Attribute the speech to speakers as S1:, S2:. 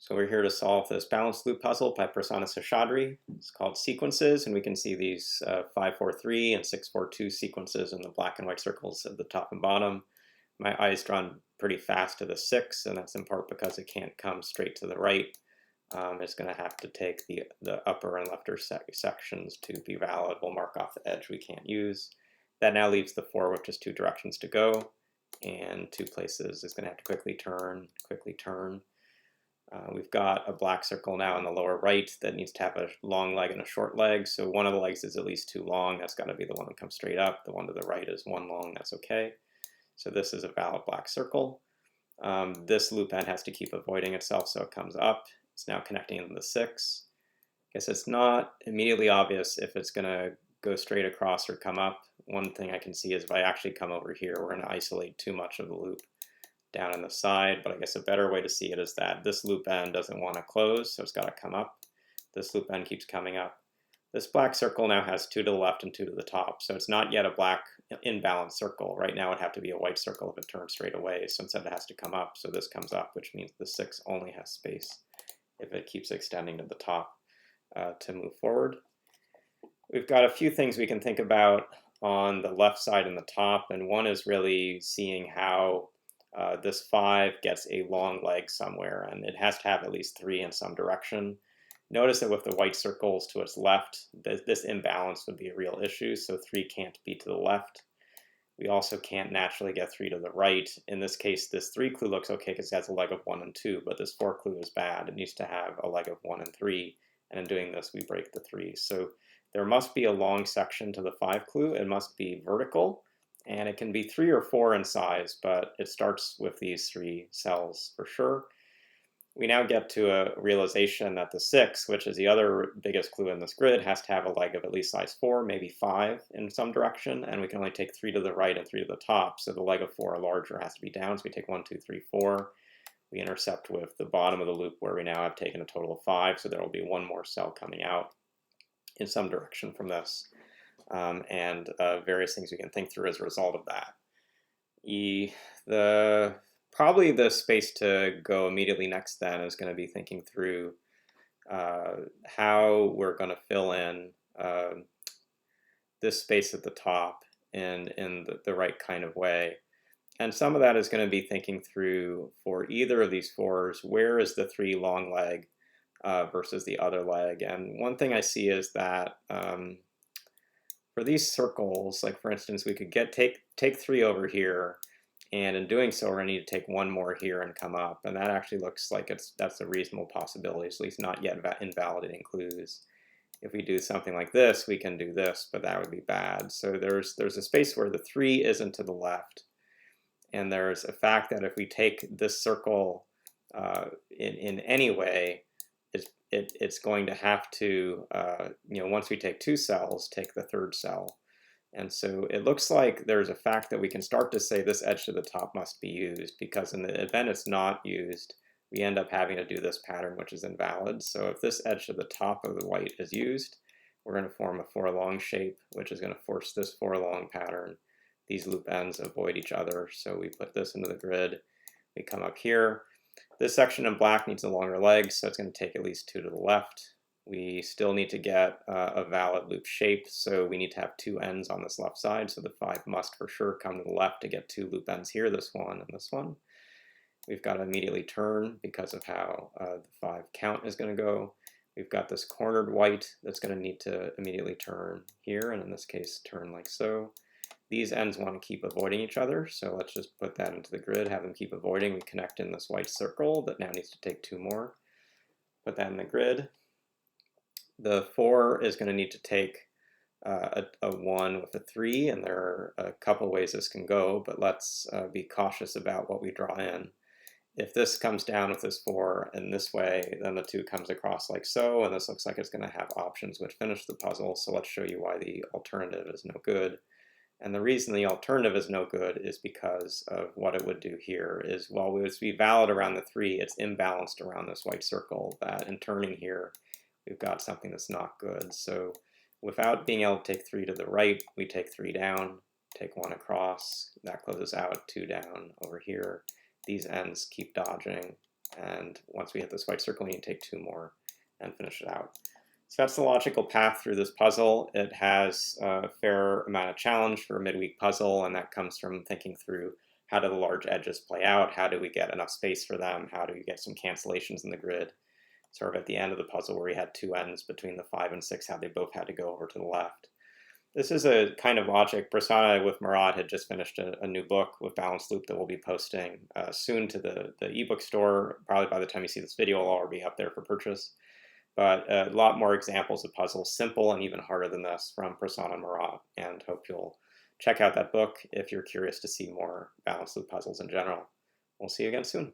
S1: So we're here to solve this balanced loop puzzle by Prasanna Seshadri. It's called sequences, and we can see these 5-4-3 and 6-4-2 sequences in the black and white circles at the top and bottom. My eye is drawn pretty fast to the 6, and that's in part because it can't come straight to the right. It's going to have to take the upper and lefter sections to be valid. We'll mark off the edge we can't use. That now leaves the 4 with just 2 directions to go, and 2 places. It's going to have to quickly turn, We've got a black circle now in the lower right that needs to have a long leg and a short leg. So one of the legs is at least 2 long. That's got to be the one that comes straight up. The one to the right is 1 long. That's okay. So this is a valid black circle. This loop end has to keep avoiding itself, so it comes up. It's now connecting into the 6. I guess it's not immediately obvious if it's going to go straight across or come up. One thing I can see is if I actually come over here, we're going to isolate too much of the loop down on the side, but I guess a better way to see it is that this loop end doesn't want to close, so it's got to come up. This loop end keeps coming up. This black circle now has 2 to the left and 2 to the top, so it's not yet a black imbalanced circle. Right now it'd have to be a white circle if it turns straight away, so instead it has to come up, so this comes up, which means the 6 only has space if it keeps extending to the top to move forward. We've got a few things we can think about on the left side and the top, and one is really seeing how this 5 gets a long leg somewhere, and it has to have at least 3 in some direction. Notice that with the white circles to its left, this imbalance would be a real issue, so 3 can't be to the left. We also can't naturally get 3 to the right. In this case, this 3 clue looks okay because it has a leg of 1 and 2, but this 4 clue is bad. It needs to have a leg of 1 and 3, and in doing this, we break the 3. So there must be a long section to the 5 clue. It must be vertical. And it can be 3 or 4 in size, but it starts with these 3 cells for sure. We now get to a realization that the 6, which is the other biggest clue in this grid, has to have a leg of at least size 4, maybe 5 in some direction, and we can only take 3 to the right and 3 to the top, so the leg of 4 or larger has to be down, so we take 1, 2, 3, 4. We intercept with the bottom of the loop where we now have taken a total of 5, so there will be 1 more cell coming out in some direction from this. And various things we can think through as a result of that. Probably the space to go immediately next then is going to be thinking through how we're going to fill in this space at the top in the right kind of way. And some of that is going to be thinking through for either of these 4s, where is the 3 long leg versus the other leg. And one thing I see is that for these circles, like for instance, we could take 3 over here, and in doing so, we're going to need to take 1 more here and come up, and that actually looks like that's a reasonable possibility, at least not yet invalidating clues. If we do something like this, we can do this, but that would be bad. So there's a space where the 3 isn't to the left, and there's a fact that if we take this circle in any way, it's going to have to, once we take 2 cells, take the 3rd cell. And so it looks like there's a fact that we can start to say this edge to the top must be used, because in the event it's not used, we end up having to do this pattern, which is invalid. So if this edge to the top of the white is used, we're going to form a 4 long shape, which is going to force this 4 long pattern. These loop ends avoid each other, so we put this into the grid. We come up here. This section in black needs a longer leg, so it's going to take at least 2 to the left. We still need to get a valid loop shape, so we need to have 2 ends on this left side, so the 5 must for sure come to the left to get 2 loop ends here, this one and this one. We've got to immediately turn because of how the 5 count is going to go. We've got this cornered white that's going to need to immediately turn here, and in this case turn like so. These ends want to keep avoiding each other, so let's just put that into the grid, have them keep avoiding. We connect in this white circle that now needs to take 2 more. Put that in the grid. The 4 is going to need to take a 1 with a 3, and there are a couple ways this can go, but let's be cautious about what we draw in. If this comes down with this 4 in this way, then the 2 comes across like so, and this looks like it's going to have options which finish the puzzle, so let's show you why the alternative is no good. And the reason the alternative is no good is because of what it would do here is, while it would be valid around the 3, it's imbalanced around this white circle, that in turning here, we've got something that's not good. So without being able to take 3 to the right, we take 3 down, take 1 across, that closes out, 2 down over here. These ends keep dodging, And once we hit this white circle, we can take 2 more and finish it out. So that's the logical path through this puzzle. It has a fair amount of challenge for a midweek puzzle, and that comes from thinking through how do the large edges play out, how do we get enough space for them, how do we get some cancellations in the grid. Sort of at the end of the puzzle where we had 2 ends between the 5 and 6, how they both had to go over to the left. This is a kind of logic. Prasanna with Murad had just finished a new book with Balanced Loop that we'll be posting soon to the ebook store. Probably by the time you see this video, it'll already be up there for purchase. But a lot more examples of puzzles, simple and even harder than this, from Prasanna and Murad. And hope you'll check out that book if you're curious to see more Balanced Loop puzzles in general. We'll see you again soon.